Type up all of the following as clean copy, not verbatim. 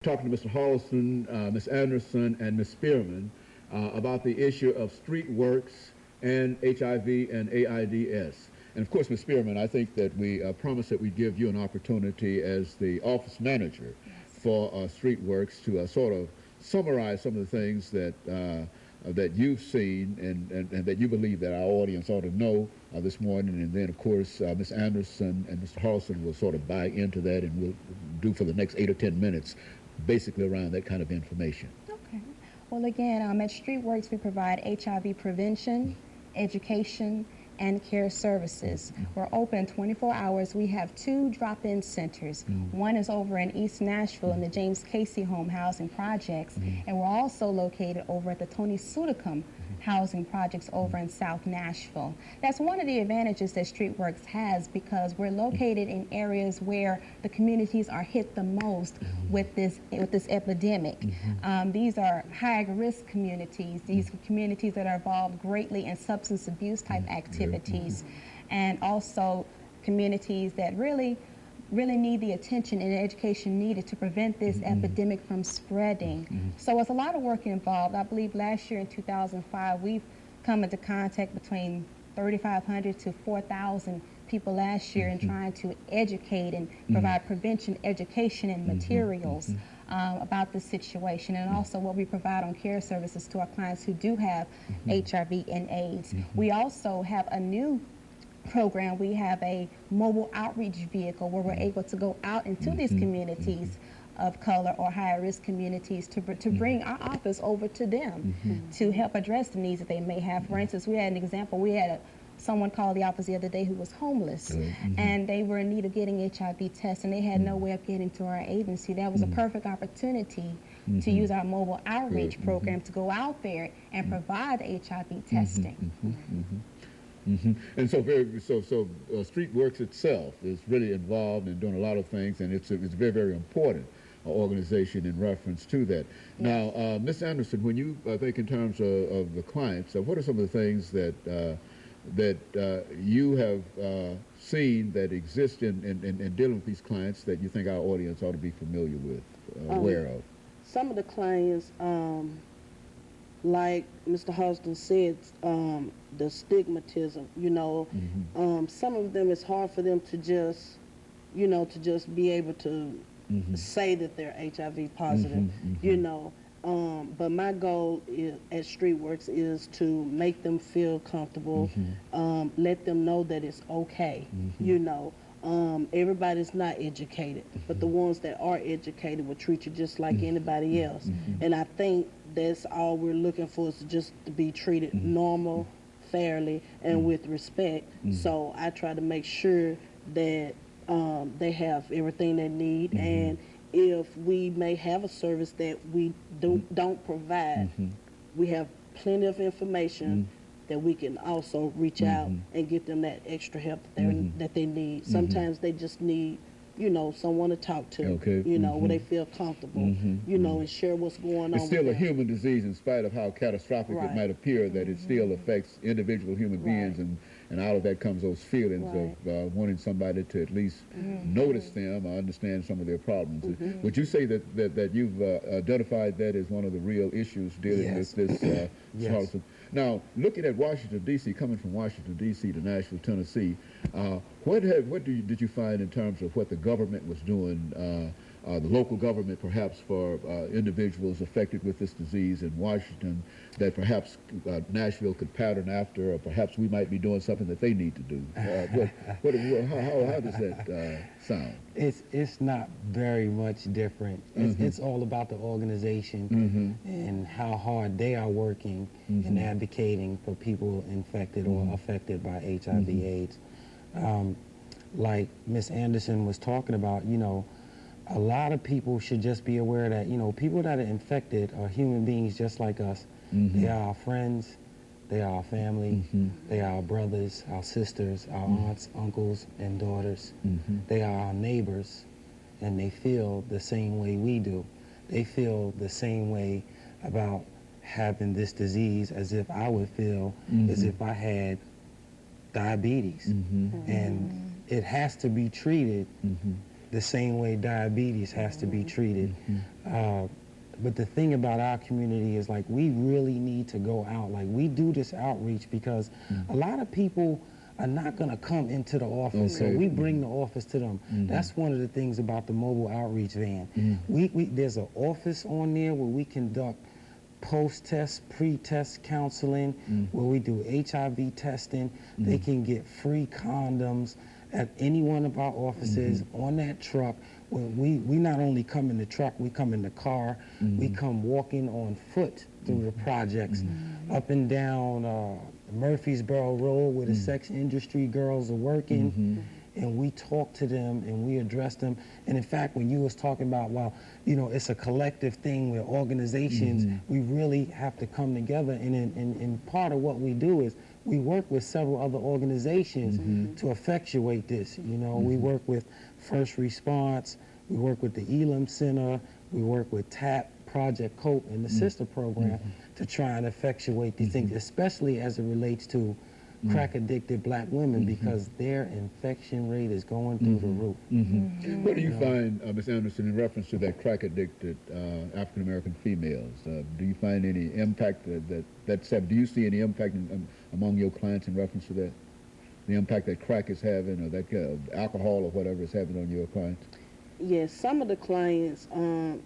talking to Mr. Holliston, Ms. Anderson, and Ms. Spearman about the issue of Streetworks and HIV and AIDS. And of course, Ms. Spearman, I think that we promised that we'd give you an opportunity as the office manager for Streetworks to sort of summarize some of the things that that you've seen and that you believe that our audience ought to know this morning. And then, of course, Ms. Anderson and Mr. Harrelson will sort of buy into that, and we'll do for the next 8 or 10 minutes basically around that kind of information. Okay. Well, again, at Streetworks, we provide HIV prevention, education, and care services. We're open 24 hours. We have 2 drop-in centers. One is over in East Nashville in the James Casey Home Housing Projects, and we're also located over at the Tony Sudicum Housing Projects over in South Nashville. That's one of the advantages that Streetworks has, because we're located in areas where the communities are hit the most with this epidemic. These are high-risk communities. These communities that are involved greatly in substance abuse type activities, and also communities that really need the attention and education needed to prevent this epidemic from spreading. So it's a lot of work involved. I believe last year in 2005, we've come into contact between 3,500 to 4,000 people last year in trying to educate and provide prevention education and materials about the situation, and also what we provide on care services to our clients who do have HIV and AIDS. We also have a new program. We have a mobile outreach vehicle where we're able to go out into these communities of color or high-risk communities to bring our office over to them to help address the needs that they may have. For instance, we had an example. We had someone called the office the other day who was homeless, and they were in need of getting HIV tests, and they had no way of getting to our agency. That was a perfect opportunity to use our mobile outreach program to go out there and provide HIV testing. And so, Streetworks itself is really involved in doing a lot of things, and it's a very, very important organization in reference to that. Now, Ms. Anderson, when you think in terms of the clients, what are some of the things that you have seen that exist in dealing with these clients that you think our audience ought to be familiar with, aware of? Some of the clients, like Mr. Huston said, the stigmatism, some of them, it's hard for them to just, to just be able to say that they're HIV positive, but my goal at Streetworks is to make them feel comfortable, let them know that it's okay, everybody's not educated, but the ones that are educated will treat you just like anybody else. And I think that's all we're looking for, is just to be treated normal, fairly, and with respect. So I try to make sure that they have everything they need, and if we may have a service that we don't provide, we have plenty of information that we can also reach out and get them that extra help that they need. Sometimes they just need, someone to talk to, where they feel comfortable, and share what's going on. It's still a human disease, in spite of how catastrophic it might appear, that it still affects individual human beings, and out of that comes those feelings of wanting somebody to at least notice them or understand some of their problems. Would you say that you've identified that as one of the real issues dealing with this? Now, looking at Washington, D.C., coming from Washington, D.C. to Nashville, Tennessee, what did you find in terms of what the government was doing, the local government perhaps, for individuals affected with this disease in Washington, that perhaps Nashville could pattern after, or perhaps we might be doing something that they need to do? How does that sound? It's not very much different. It's all about the organization and how hard they are working and advocating for people infected or affected by HIV/AIDS. Like Miss Anderson was talking about, a lot of people should just be aware that, people that are infected are human beings just like us. They are our friends, they are our family, they are our brothers, our sisters, our aunts, uncles, and daughters. They are our neighbors, and they feel the same way we do. They feel the same way about having this disease as if I would feel as if I had diabetes. And it has to be treated the same way diabetes has to be treated. But the thing about our community is, like, we really need to go out. Like, we do this outreach because a lot of people are not going to come into the office, so we bring the office to them. That's one of the things about the mobile outreach van. There's an office on there where we conduct post-test, pre-test counseling, where we do HIV testing. They can get free condoms at any one of our offices on that truck. We not only come in the truck, we come in the car. We come walking on foot through the projects, up and down Murfreesboro Road where the sex industry girls are working. And we talk to them and we address them. And in fact, when you was talking about, well, you know, it's a collective thing where organizations, we really have to come together. And part of what we do is we work with several other organizations to effectuate this. You know, we work with First Response, we work with the Elam Center, we work with TAP, Project COPE, and the sister program to try and effectuate these things, especially as it relates to crack-addicted black women, because their infection rate is going through the roof. What do you find, Ms. Anderson, in reference to that crack-addicted African-American females? Do you find any impact do you see any impact among your clients in reference to that? The impact that crack is having, or that alcohol or whatever is having on your clients? Yes, some of the clients,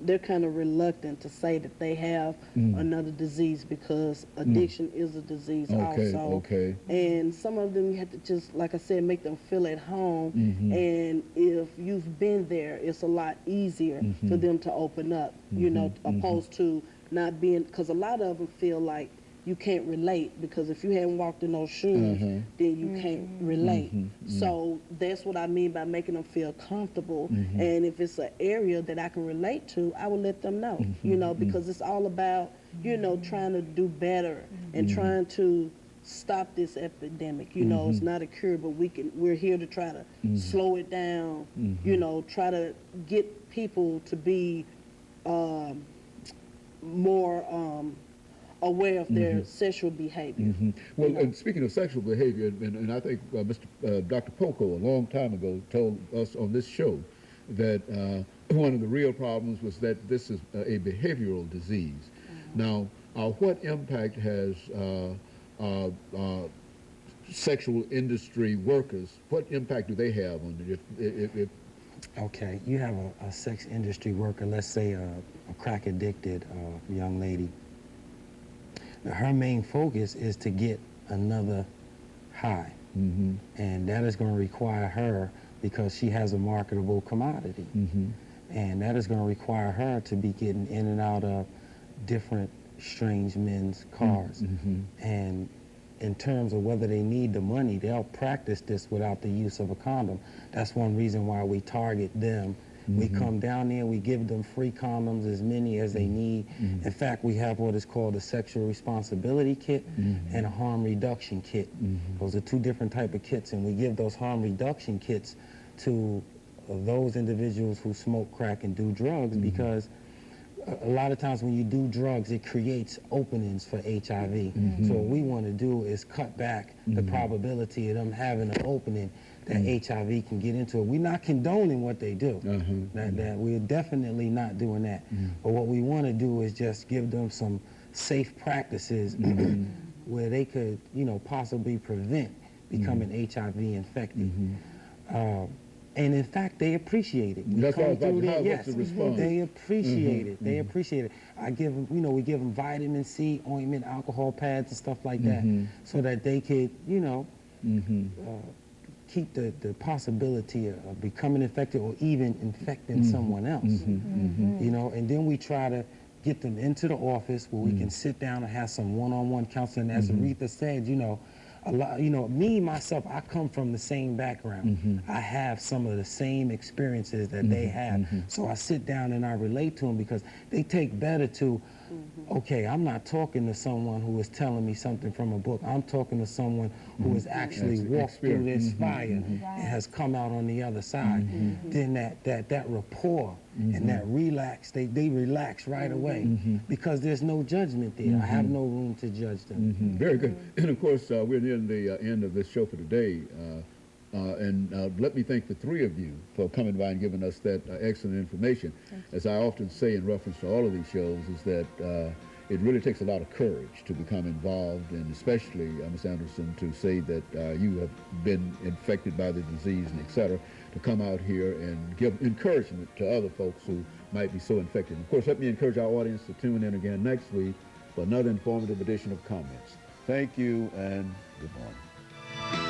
they're kind of reluctant to say that they have another disease, because addiction is a disease also. And some of them, you have to just, like I said, make them feel at home. And if you've been there, it's a lot easier for them to open up, you know, opposed to not being, because a lot of them feel like you can't relate, because if you haven't walked in those shoes, then you can't relate. So that's what I mean by making them feel comfortable. And if it's an area that I can relate to, I will let them know, you know, because it's all about, you know, trying to do better and trying to stop this epidemic. You know, it's not a cure, but we're here to try to slow it down, you know, try to get people to be more aware of their sexual behavior. Well, and speaking of sexual behavior, and I think Dr. Poco a long time ago told us on this show that one of the real problems was that this is a behavioral disease. Now, what impact has sexual industry workers, what impact do they have on it? Okay, you have a sex industry worker, let's say a crack-addicted young lady. Her main focus is to get another high, and that is going to require her, because she has a marketable commodity, and that is going to require her to be getting in and out of different strange men's cars. And in terms of whether they need the money, they'll practice this without the use of a condom. That's one reason why we target them. We come down there, we give them free condoms, as many as they need. In fact, we have what is called a sexual responsibility kit and a harm reduction kit. Those are two different type of kits, and we give those harm reduction kits to those individuals who smoke crack and do drugs, because a lot of times when you do drugs, it creates openings for HIV. So what we want to do is cut back the probability of them having an opening that HIV can get into it. We're not condoning what they do. That we're definitely not doing that. But what we want to do is just give them some safe practices where they could, you know, possibly prevent becoming HIV infected. And in fact, they appreciate it. That's all about what's the response? They appreciate it. They appreciate it. I give them, you know, we give them vitamin C, ointment, alcohol pads, and stuff like that, so that they could, you know, keep the possibility of becoming infected or even infecting someone else. You know, and then we try to get them into the office where we can sit down and have some one-on-one counseling. As Aretha said, you know, a lot, you know, me, myself, I come from the same background. I have some of the same experiences that they have. So I sit down and I relate to them, because they take better to, okay, I'm not talking to someone who is telling me something from a book. I'm talking to someone who has actually walked through this fire and has come out on the other side. Then that rapport and that relax, they relax right away, because there's no judgment there. I have no room to judge them. Very good. And of course, we're near the end of this show for today. And let me thank the three of you for coming by and giving us that excellent information. As I often say in reference to all of these shows, is that it really takes a lot of courage to become involved, and especially, Ms. Anderson, to say that you have been infected by the disease and et cetera, to come out here and give encouragement to other folks who might be so infected. Of course, let me encourage our audience to tune in again next week for another informative edition of Comments. Thank you and good morning.